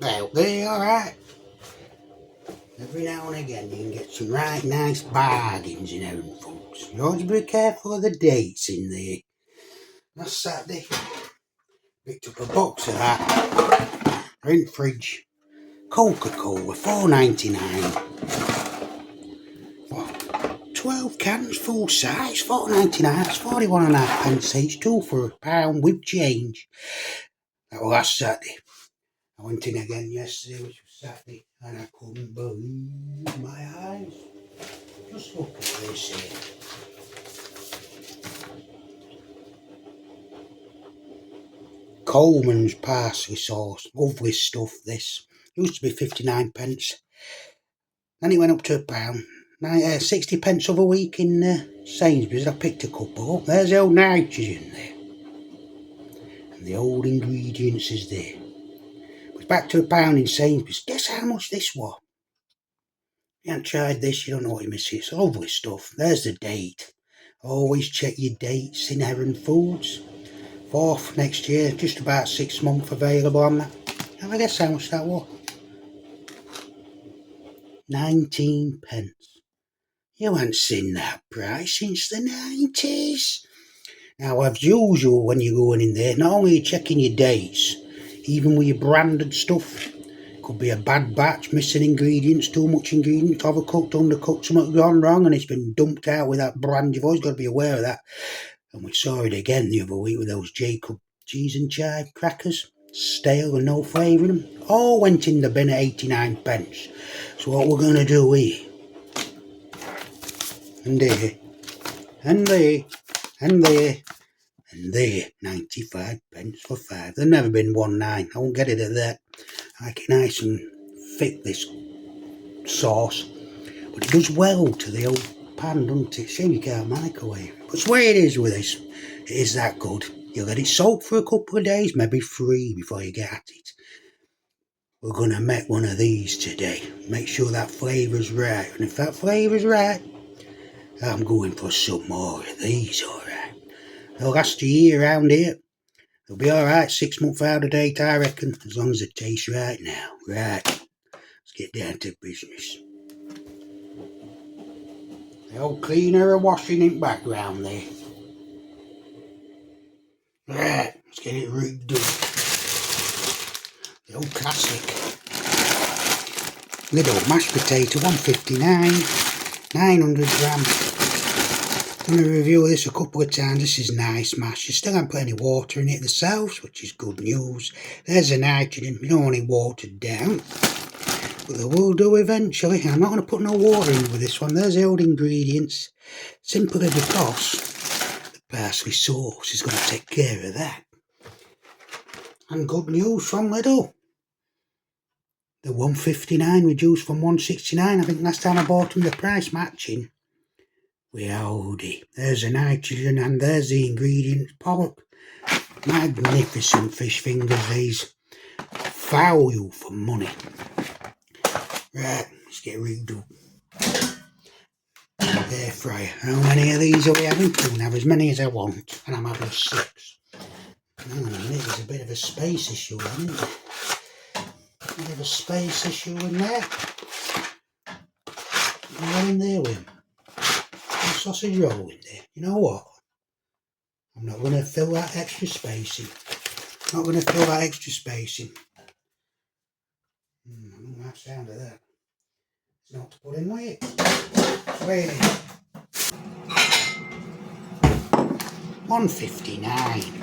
Out there, alright. Every now and again you can get some right nice bargains in Heron Foods. You always be careful of the dates in there. Last Saturday, picked up a box of that. They're in the fridge. Coca-Cola, $4.99. 12 cans, full size, $4.99. That's 41.5 each, two for £1 with change. That was last Saturday. I went in again yesterday, which was Saturday, and I couldn't believe my eyes. Just look at this here. Colman's parsley sauce. Lovely stuff, this. Used to be 59 pence. Then it went up to £1. 60 pence of a week in Sainsbury's. I picked a couple up. There's the old nitrogen there. And the old ingredients is there. It's back to £1 in Sainsbury's. Guess how much this was? If you haven't tried this, you don't know what you're missing. It's lovely stuff. There's the date. Always check your dates in Heron Foods. 4th next year, just about 6 months available on that. Have I guess how much that was? 19 pence. You haven't seen that price since the 90s. Now, as usual, when you're going in there, not only are you checking your dates, even with your branded stuff, could be a bad batch, missing ingredients, too much ingredients, overcooked, undercooked, something gone wrong, and it's been dumped out with that brand. You've always got to be aware of that. And we saw it again the other week with those Jacob cheese and chive crackers, stale and no flavour in them. All went in the bin at 89 pence. So what we're going to do here, and there, and there, and there, and there, 95 pence for 5. There's never been 1.9. I won't get it at that. I like it nice and thick, this sauce. But it does well to the old pan, doesn't it? Shame you can't microwave. But it's the way it is with this. It is that good. You let it soak for a couple of days, maybe 3 before you get at it. We're going to make one of these today. Make sure that flavour's right. And if that flavour's right, I'm going for some more of these, alright. They'll last a year around here. They'll be alright 6 months out of date, I reckon. As long as they taste right now. Right. Let's get down to business. The old cleaner and washing in the background there. Right, let's get it rigged up. The old classic. Little mashed potato, $1.59, 900 grams. Done a review of this a couple of times. This is nice mash. You still haven't put any water in it themselves, which is good news. There's the nitrogen. You don't want it watered down. But they will do eventually. I'm not going to put no water in with this one. There's the old ingredients. Simply because the parsley sauce is going to take care of that. And good news from Lidl. The $1.59 reduced from $1.69. I think last time I bought them the price matching. With Aldi. There's the nitrogen and there's the ingredients. Pollock. Magnificent fish fingers these. Value for money. Right, let's get rigged up. Air fryer. How many of these are we having? I can have as many as I want, and I'm having 6. Hang on a minute, there's a bit of a space issue, isn't there? A bit of a space issue in there. What in there with him? A sausage roll in there. You know what? I'm not going to fill that extra space in. Not going to fill that extra space in. I don't like the sound of that. It's not to put in weight. Wait. $1.59.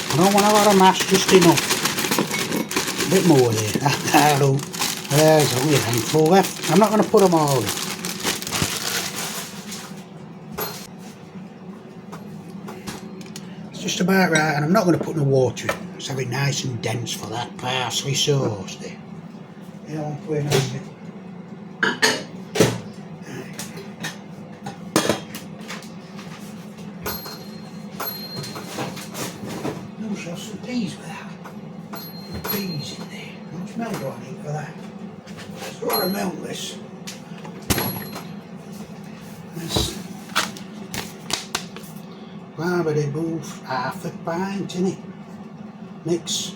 I don't want a lot of mash, just enough. A bit more there. There's only a handful left. I'm not going to put them all in. It's just about right, and I'm not going to put no water in. Let's have it nice and dense for that parsley sauce there. You don't want to put it in. No, shall have some peas with that. Peas in there. How much milk do I need for that? It's a lot of milk, this. Barbary boof, half a pint in it. Mix,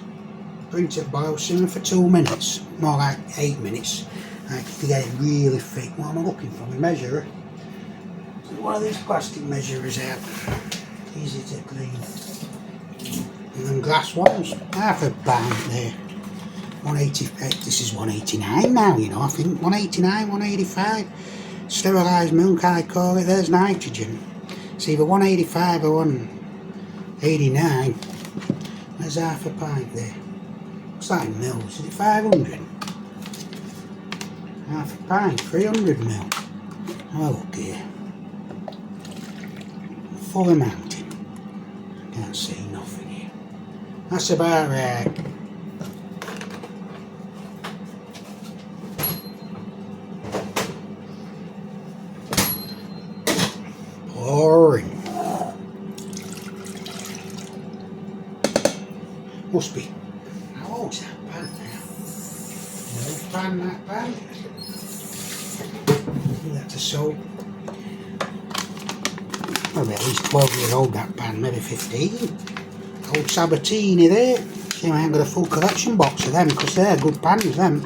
bring to boil, simmer for 2 minutes, more like 8 minutes. I can get it really thick. What am I looking for? My measurer. One of these plastic measurers out. Easy to clean. And then glass ones, half a pint there. 188, this is 189 now, you know, I think 189, 185. Sterilised milk, I call it. There's nitrogen. It's either 185 or 189. There's half a pint there. Looks like mils. Is it 500? Half a pint, 300 mil. Oh dear. Full amount. Can't see nothing here. That's about right. Pouring. Must be. How old's that pan now? No pan, that pan. That's a soap. Maybe at least 12 years old, that pan, maybe 15. Old Sabatini there. See, I ain't got a full collection box of them because they're good pans, them.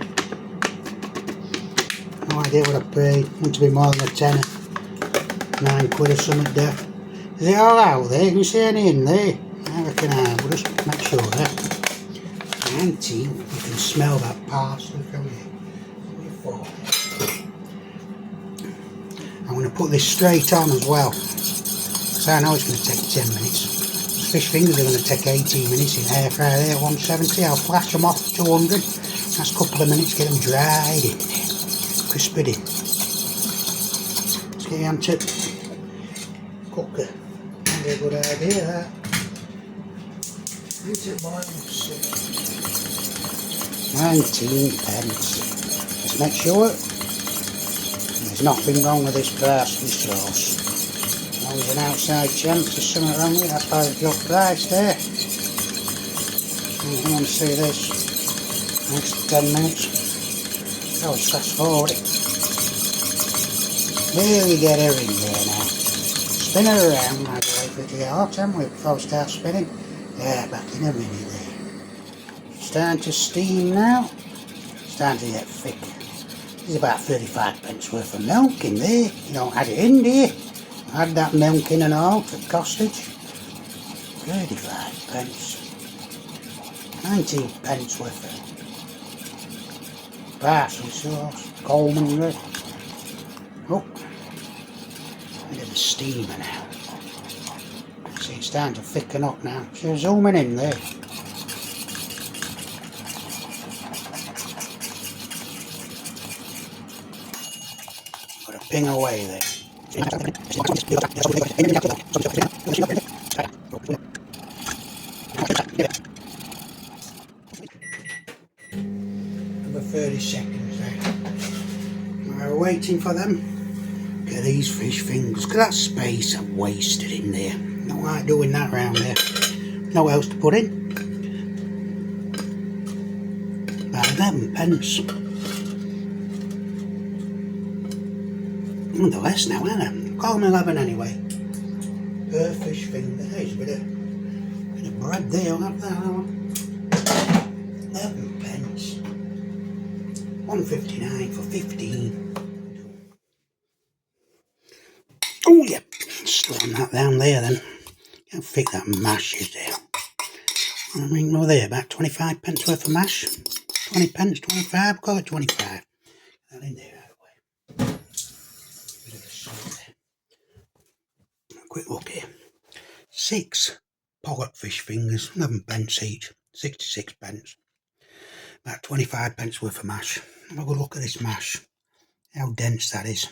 No idea what I paid. Want to be more than a tenner. 9 quid or something there. Is it all out there? Can you see any in there? I reckon I will just make sure that. 19, you can smell that parsley from here. I'm going to put this straight on as well. So I know it's going to take 10 minutes. Fish fingers are going to take 18 minutes in air fryer there at 170. I'll flash them off 200. That's a couple of minutes, get them dried in there. Crisped in. Let's get you on to cooker. That'd be a good idea, that. Into boiling 19 pence. Let's make sure there's nothing wrong with this parsley sauce. There's an outside chance there's something wrong with it. That's why it's dropped price there. I want to see this. Next 10 minutes. Oh, it's fast forward it. Really get her in there now. Spin her around. I'll wait for it to get hot, haven't we, before we start spinning? Yeah, back in a minute there. Starting to steam now. Starting to get thick. There's about 35 pence worth of milk in there. You don't add it in, do you? Add that milk in and all to costage. 35 pence. 19 pence worth of parsley sauce. Colman red. Oh. Bit of a steamer now. See, it's starting to thicken up now. So zooming in there. Got a ping away there. Another 30 seconds there. We're waiting for them. Look at these fish fingers. Look at that space I've wasted in there. Don't like doing that round there. No else to put in. About 11 pence. The less now, isn't it? Call them 11 anyway. Per fish finger. There's a bit of bread there. I'll have that on. 11 pence. 1.59 for 15. Oh yeah, slam that down there then. How thick that mash is there. I mean, no there, about 25 pence worth of mash. 20 pence, 25, call it 25. That in there out of the way. Bit of a salt there. A quick look here. 6 Pollock fish fingers, 11 pence each, 66 pence. About 25 pence worth of mash. Have a good look at this mash. How dense that is.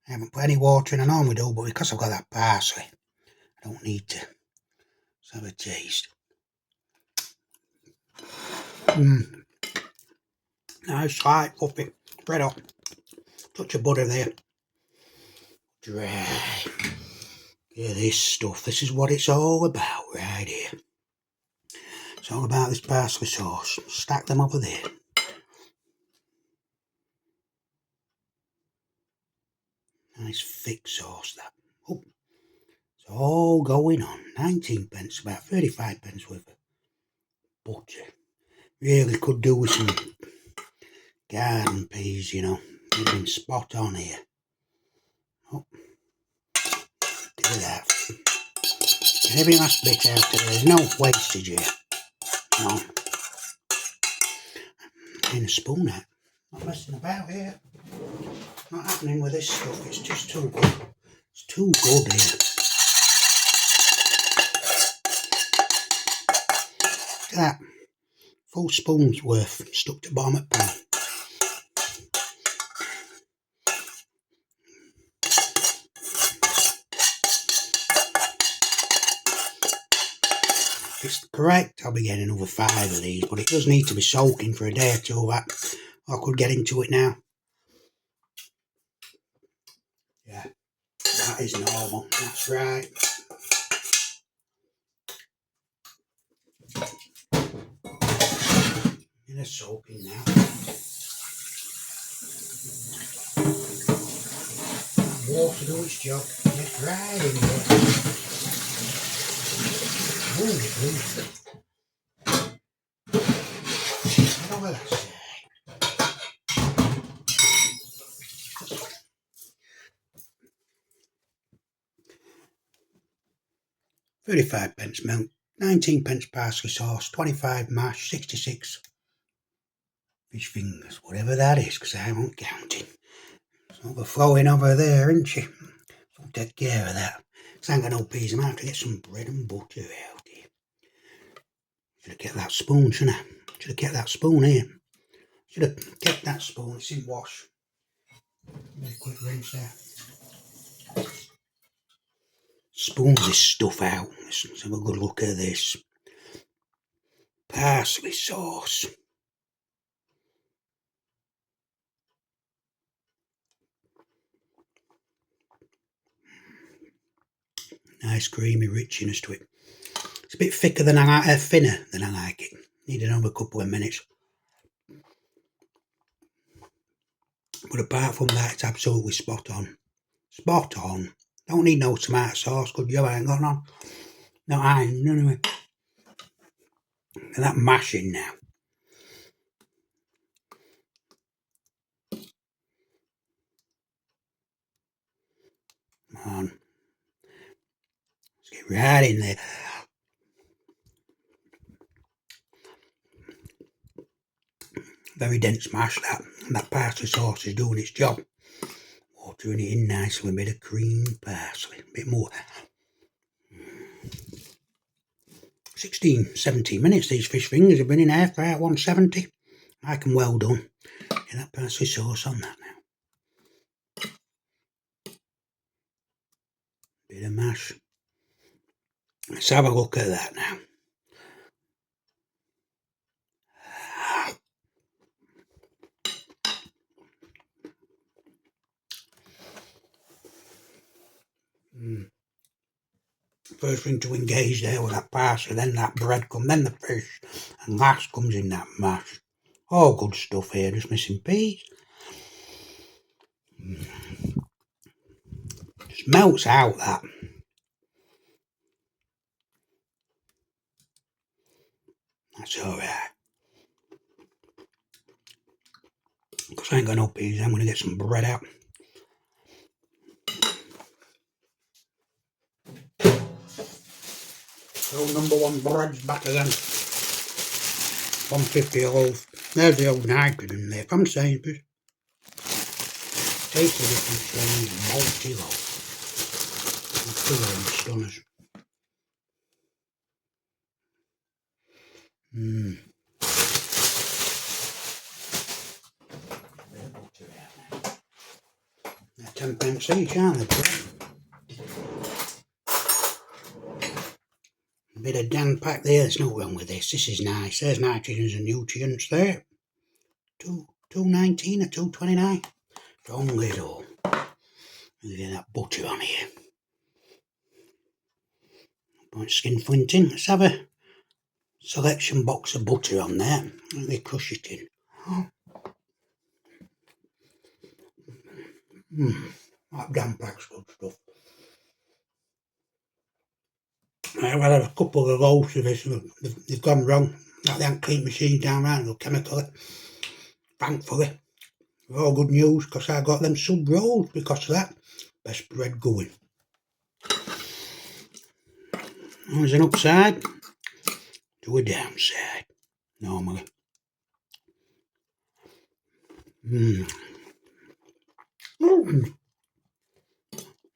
I haven't put any water in, I normally do, but because I've got that parsley, I don't need to. Let's have a taste. Nice, light, fluffy, spread up. Touch of butter there. Dry. Yeah, this stuff, this is what it's all about right here. It's all about this parsley sauce. Stack them over there. Nice thick sauce that. Oh, it's all going on. 19 pence, about 35 pence worth of butter. Really could do with some garden peas, you know. They've been spot on here. Oh, look at that. And every last bit out there. There's no wastage here. No. In a spoon out. Not messing about here. Not happening with this stuff. It's just too good. It's too good here. Look at that. Full spoon's worth stuck to the bottom of the pan. If it's correct, I'll be getting another 5 of these, but it does need to be soaking for a day or two. That I could get into it now. Yeah, that is normal. That's right. In a soaking now. Water do its job. Get right in there. Move it, move. Get over that side. 35 pence milk, 19 pence parsley sauce, 25 mash, 66 fish fingers, whatever that is, because I won't count it. It's overflowing over there, isn't she? So I'll take care of that. Because I ain't got no peas. I might have to get some bread and butter out here. Should have kept that spoon, shouldn't I? Should have kept that spoon here. Should have kept that spoon. It's in wash. Very quick rinse there. Spoon this stuff out. Let's have a good look at this. Parsley sauce. Nice creamy richness to it. It's a bit thicker than I like, thinner than I like it. Need another couple of minutes. But apart from that, it's absolutely spot on. Spot on. Don't need no tomato sauce, because you ain't got none. No, I ain't. No, no. And that mashing now. Come on. Let's get right in there. Very dense mash, that. And that parsley sauce is doing its job. Watering it in nicely with a bit of cream parsley. A bit more. 16, 17 minutes these fish fingers have been in air fryer at 170. I can well done. Get that parsley sauce on that now. Bit of mash. Let's have a look at that now. First thing to engage there with that parsley, then that breadcrumb, then the fish, and last comes in that mash. All good stuff here, just missing peas. Just melts out that. That's alright. Because I ain't got no peas, I'm going to get some bread out. So #1 bread's back again. 150 a loaf. There's the old nitrogen there from Sainsbury's. Taste the difference between these multi-loaf and colour and stunners. They're 10 pence each, aren't they? A bit of Dan pack there, there's no wrong with this. This is nice. There's nitrogens and nutrients there. $2.19 or $2.29. Don't little. Look at that butter on here. Point skin flinting. Let's have a selection box of butter on there. Let me crush it in. That Dan pack's good stuff. I've had a couple of loaves of this, they've gone wrong. Like they haven't cleaned machines down right, no chemically. Thankfully, all good news, because I got them sub rolls because of that. Best bread going. There's an upside to a downside, normally.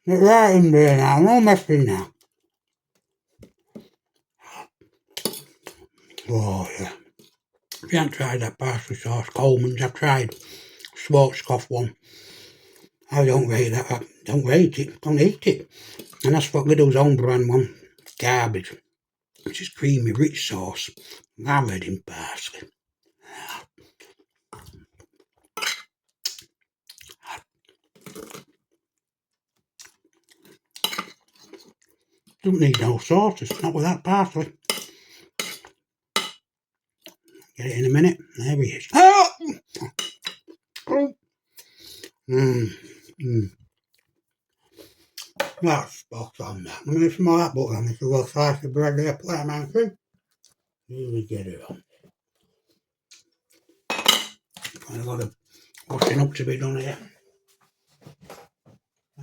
Get right in there now, no messing now. Oh yeah. If you haven't tried that parsley sauce, Colman's, I've tried Schwarzkopf one. I don't rate that. I don't rate it. Don't eat it. And that's what Lidl's own brand one. Garbage. Which is creamy, rich sauce. I'm in parsley. Don't need no sauces. Not with that parsley. Get it in a minute. There he is. Oh! That's spot on that. I'm going to smell that butter on this little slice of bread there. Put that man through. Really get it on. Quite a lot of washing up to be done here.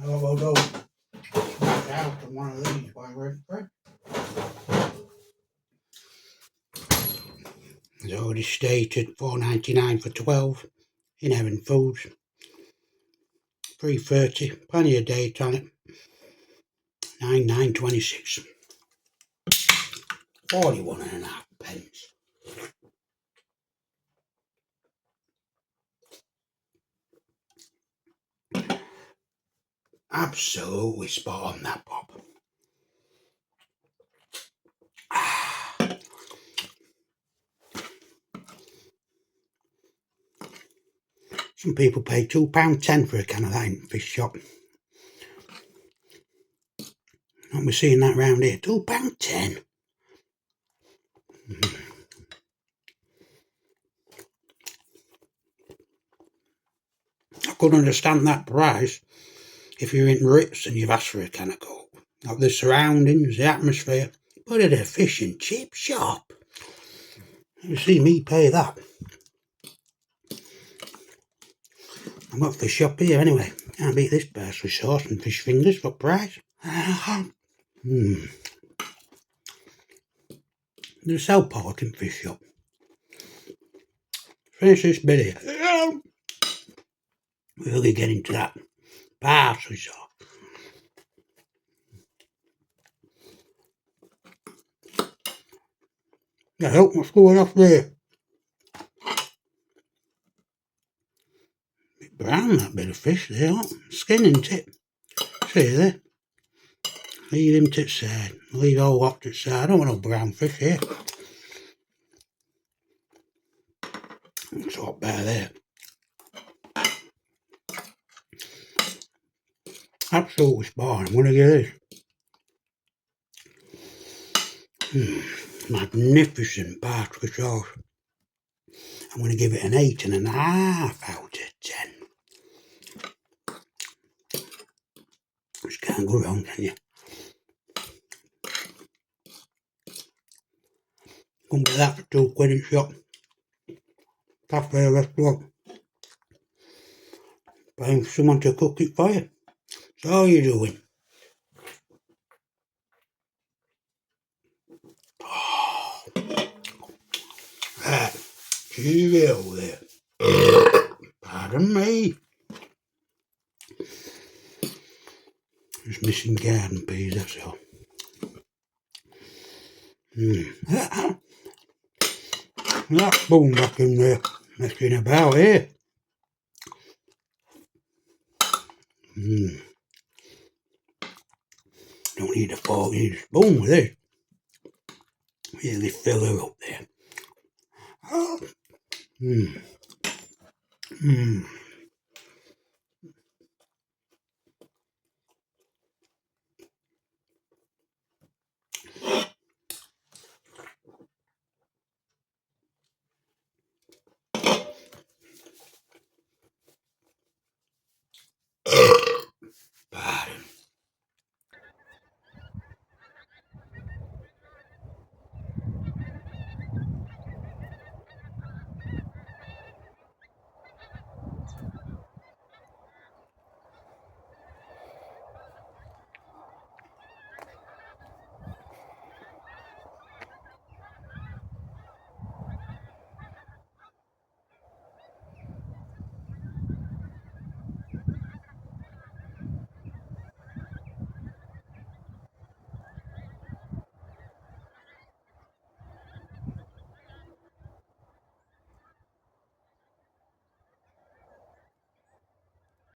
I'll go back out on one of these while we're in bread. It's already stated $4.99 for 12 in Heaven Foods. 3.30, plenty of date on it. 9.26. 41.5 pence. Absolutely spot on that, Bob. Some people pay £2.10 for a can of that in the fish shop. Not be seeing that round here. £2.10. I could understand that price if you're in Ritz and you've asked for a can of Coke. Like the surroundings, the atmosphere. But at a fish and chip shop, you see me pay that. I've got fish shop here anyway. Can't beat this parsley sauce and fish fingers for price. They sell pork in fish shop. Finish this bit here. Really get into that parsley sauce. Now, what's going off there? Bit brown, that bit of fish there. Skin, isn't it? See there? Leave him to the side. Leave all that to the side. I don't want no brown fish here. It's all better there. Absolutely spot. I'm going to get this. Magnificent parsley sauce. I'm going to give it an 8.5 out of 10. Just can't go wrong, can you? Couldn't get that for £2 in shop. Cafe restaurant. Paying for someone to cook it for you. That's all you're doing. Oh, that cheerio there. Pardon me. Just missing garden peas, that's all. That spoon back in there, messing about here. Don't need a fork, you need a spoon with this. Really fill her up there.